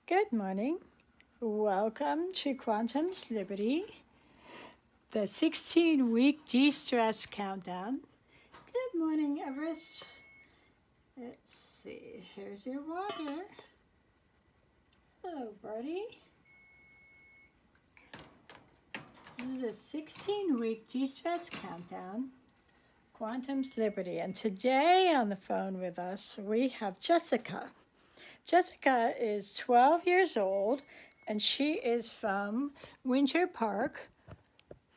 Good morning. Welcome to Quantum's Liberty, the 16-week DeStress countdown. Good morning, Everest. Let's see. Here's your water. Hello, Birdie. This is a 16-week DeStress countdown, Quantum's Liberty. And today on the phone with us, we have Jessica. Jessica is 12 years old, and she is from Winter Park,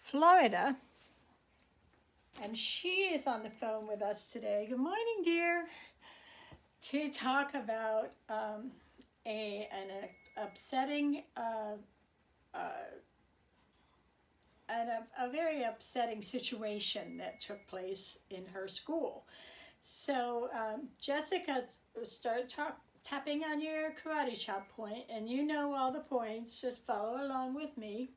Florida. And she is on the phone with us today. Good morning, dear. To talk about an upsetting, a very upsetting situation that took place in her school. So Jessica, start tapping on your karate chop point, and you know all the points. Just follow along with me.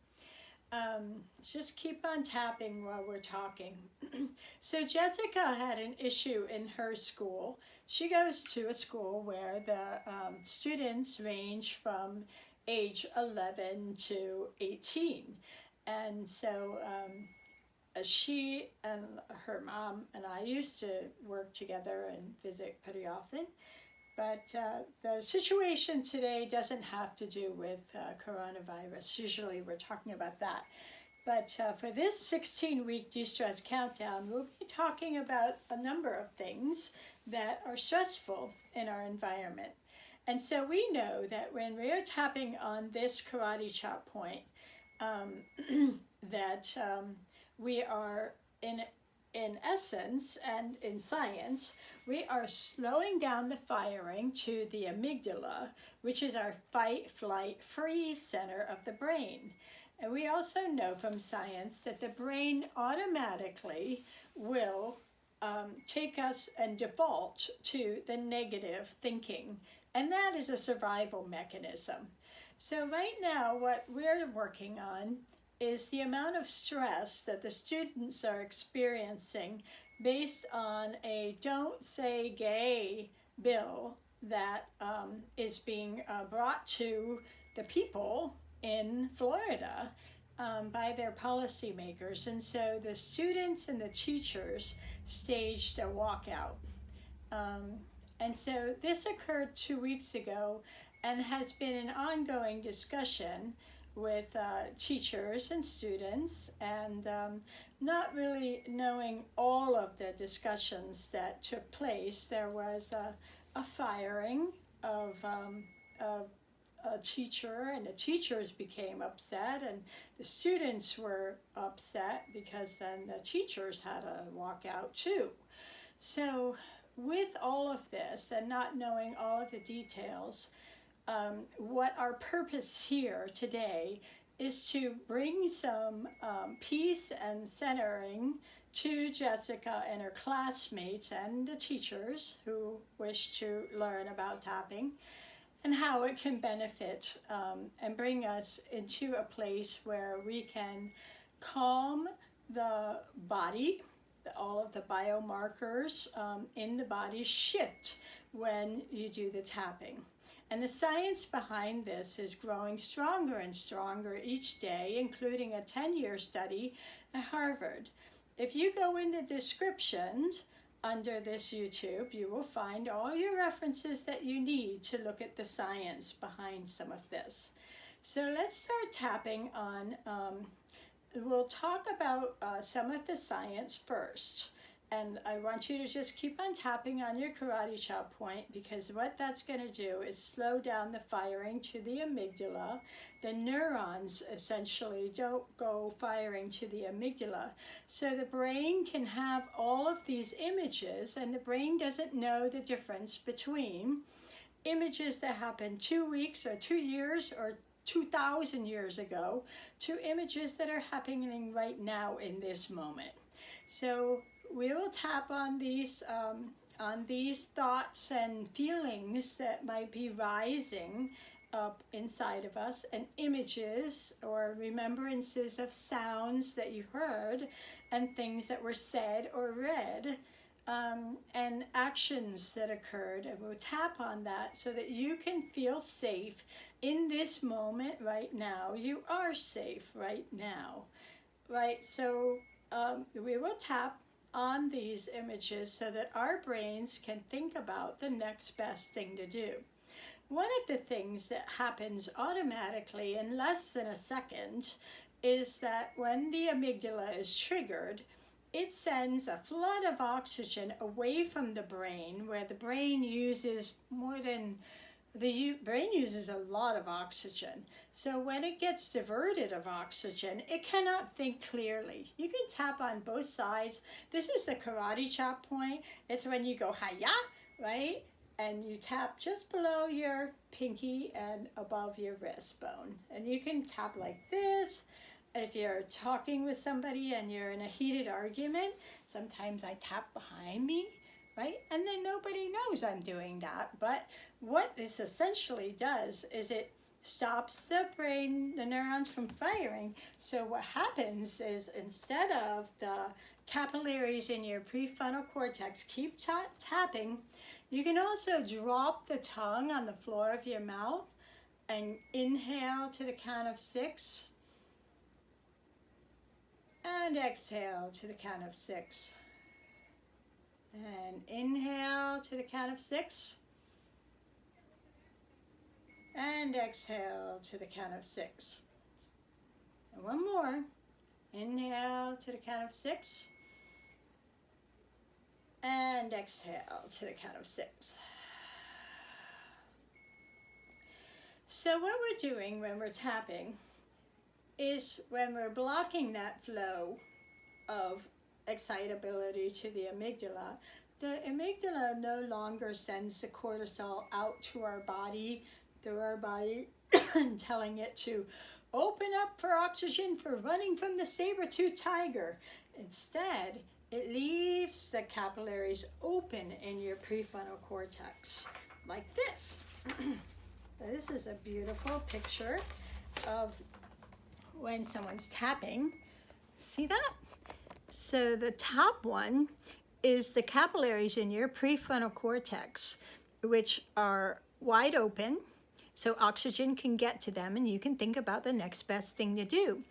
Just keep on tapping while we're talking. So Jessica had an issue in her school. She goes to a school where the students range from age 11 to 18. And so she and her mom and I used to work together and visit pretty often. But the situation today doesn't have to do with coronavirus. Usually we're talking about that. But for this 16-week DeStress countdown, we'll be talking about a number of things that are stressful in our environment. And so we know that when we are tapping on this karate chop point, that we are in essence and in science, we are slowing down the firing to the amygdala, which is our fight, flight, freeze center of the brain. And we also know from science that the brain automatically will take us and default to the negative thinking. And that is a survival mechanism. So right now, what we're working on is the amount of stress that the students are experiencing based on a Don't Say Gay bill that is being brought to the people in Florida by their policymakers. And so the students and the teachers staged a walkout. And so this occurred 2 weeks ago and has been an ongoing discussion with teachers and students, and not really knowing all of the discussions that took place. There was a firing of a teacher, and the teachers became upset, and the students were upset because then the teachers had to walk out too. So with all of this and not knowing all of the details, what our purpose here today is to bring some peace and centering to Jessica and her classmates and the teachers who wish to learn about tapping, and how it can benefit and bring us into a place where we can calm the body. All of the biomarkers in the body shift when you do the tapping. And the science behind this is growing stronger and stronger each day, including a 10-year study at Harvard. If you go in the descriptions under this YouTube, you will find all your references that you need to look at the science behind some of this. So let's start tapping on, we'll talk about some of the science first. And I want you to just keep on tapping on your karate chop point, because what that's going to do is slow down the firing to the amygdala. The neurons essentially don't go firing to the amygdala. So the brain can have all of these images, and the brain doesn't know the difference between images that happened 2 weeks or 2 years or 2,000 years ago to images that are happening right now in this moment. So we will tap on these thoughts and feelings that might be rising up inside of us, and images or remembrances of sounds that you heard and things that were said or read and actions that occurred, and we'll tap on that so that you can feel safe in this moment right now. You are safe right now, right? So we will tap on these images so that our brains can think about the next best thing to do. One of the things that happens automatically in less than a second is that when the amygdala is triggered, it sends a flood of oxygen away from the brain, where the brain uses brain uses a lot of oxygen. So when it gets diverted of oxygen, it cannot think clearly. You can tap on both sides. This is the karate chop point. It's when you go hi-ya, right? And you tap just below your pinky and above your wrist bone. And you can tap like this. If you're talking with somebody and you're in a heated argument, sometimes I tap behind me, right? And then nobody knows I'm doing that. But what this essentially does is it stops the brain, the neurons from firing. So what happens is, instead of the capillaries in your prefrontal cortex keep tapping, you can also drop the tongue on the floor of your mouth and inhale to the count of 6. And exhale to the count of 6. And inhale to the count of 6. And exhale to the count of 6. And one more. Inhale to the count of 6. And exhale to the count of 6. So what we're doing when we're tapping is, when we're blocking that flow of excitability to the amygdala no longer sends the cortisol out to our body, through our body, telling it to open up for oxygen for running from the saber-toothed tiger. Instead, it leaves the capillaries open in your prefrontal cortex, like this. This is a beautiful picture of when someone's tapping. See that? So the top one is the capillaries in your prefrontal cortex, which are wide open, so oxygen can get to them and you can think about the next best thing to do.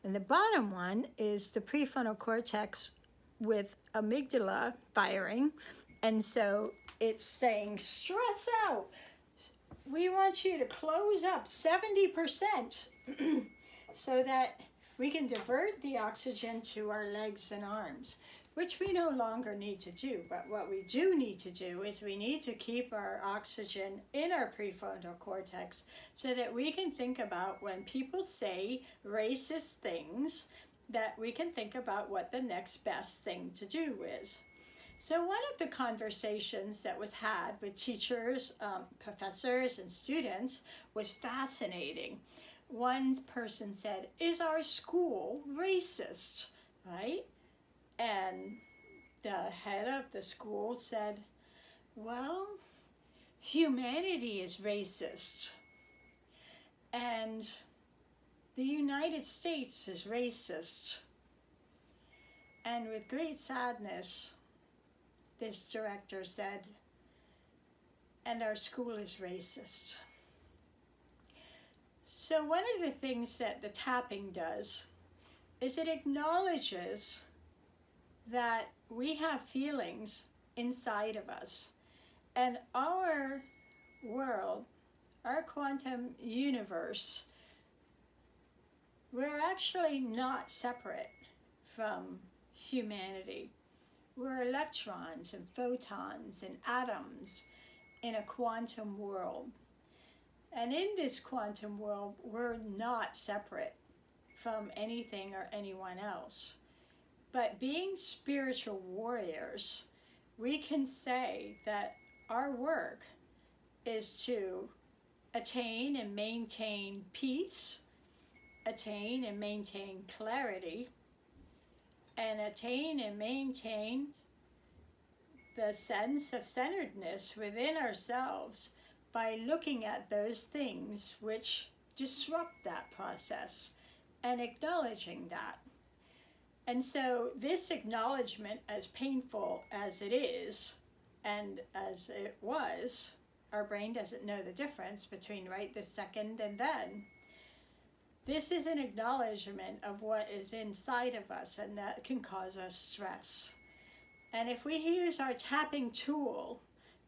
And the bottom one is the prefrontal cortex with amygdala firing, and so it's saying, stress out. We want you to close up 70% so that we can divert the oxygen to our legs and arms, which we no longer need to do. But what we do need to do is we need to keep our oxygen in our prefrontal cortex so that we can think about, when people say racist things, that we can think about what the next best thing to do is. So one of the conversations that was had with teachers, professors, and students was fascinating. One person said, "Is our school racist?" Right? And the head of the school said, "Well, humanity is racist. And the United States is racist." And with great sadness, this director said, "And our school is racist." So one of the things that the tapping does is it acknowledges that we have feelings inside of us. And our world, our quantum universe, we're actually not separate from humanity. We're electrons and photons and atoms in a quantum world. And in this quantum world, we're not separate from anything or anyone else. But being spiritual warriors, we can say that our work is to attain and maintain peace, attain and maintain clarity, and attain and maintain the sense of centeredness within ourselves by looking at those things which disrupt that process and acknowledging that. And so this acknowledgement, as painful as it is, and as it was, our brain doesn't know the difference between right this second and then. This is an acknowledgement of what is inside of us, and that can cause us stress. And if we use our tapping tool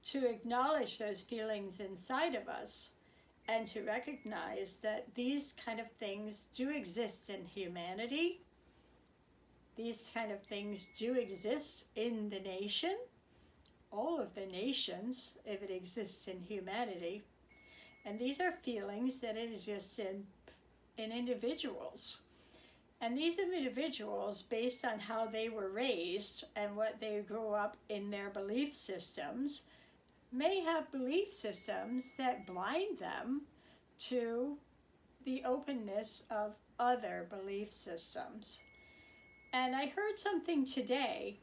to acknowledge those feelings inside of us, and to recognize that these kind of things do exist in humanity, these kind of things do exist in the nation, all of the nations, if it exists in humanity, and these are feelings that exist in individuals. And these individuals, based on how they were raised and what they grew up in their belief systems, may have belief systems that blind them to the openness of other belief systems. And I heard something today,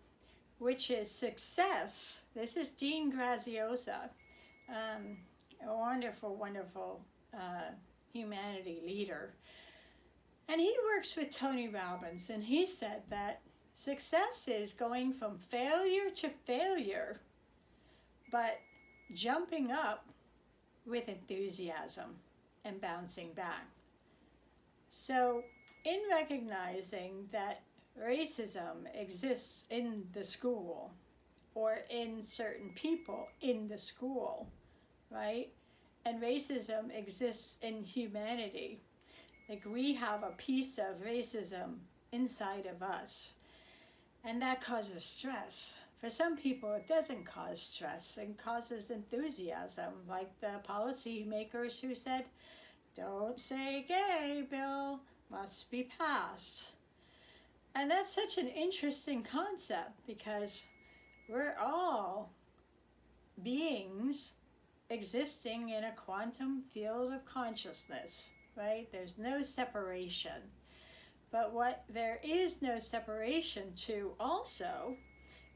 which is success. This is Dean Graziosi, a wonderful, wonderful humanity leader. And he works with Tony Robbins, and he said that success is going from failure to failure, but jumping up with enthusiasm and bouncing back. So in recognizing that racism exists in the school or in certain people in the school, right? And racism exists in humanity. Like we have a piece of racism inside of us, and that causes stress. For some people, it doesn't cause stress. It causes enthusiasm, like the policymakers who said, "Don't say gay bill must be passed." And that's such an interesting concept because we're all beings existing in a quantum field of consciousness, right? There's no separation. But what there is no separation to also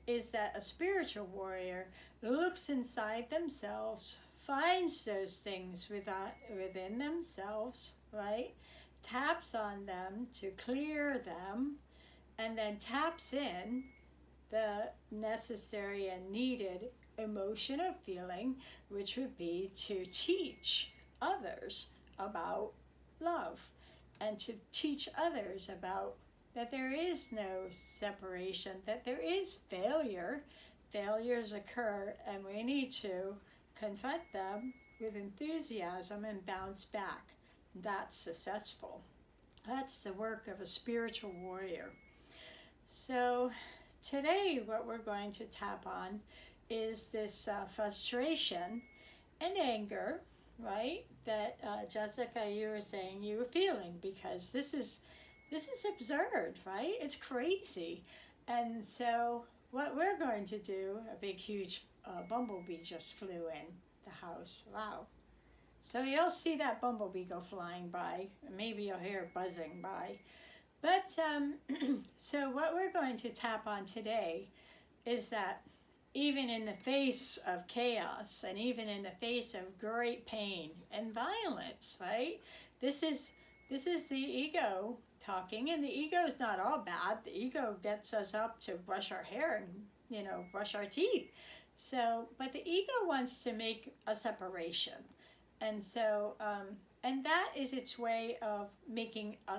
is that a spiritual warrior looks inside themselves, finds those things within themselves, right? Taps on them to clear them, and then taps in the necessary and needed emotion or feeling, which would be to teach others about love and to teach others about that there is no separation, that there is failure. Failures occur, and we need to confront them with enthusiasm and bounce back. That's successful. That's the work of a spiritual warrior. So today what we're going to tap on is this frustration and anger, right? That Jessica, you were saying you were feeling, because this is absurd, right? It's crazy. And so what we're going to do, a big huge bumblebee just flew in the house. Wow. So you'll see that bumblebee go flying by. Maybe you'll hear it buzzing by. But so what we're going to tap on today is that even in the face of chaos and even in the face of great pain and violence, right? This is the ego talking, and the ego is not all bad. The ego gets us up to brush our hair and, brush our teeth. So, but the ego wants to make a separation. And so, and that is its way of making us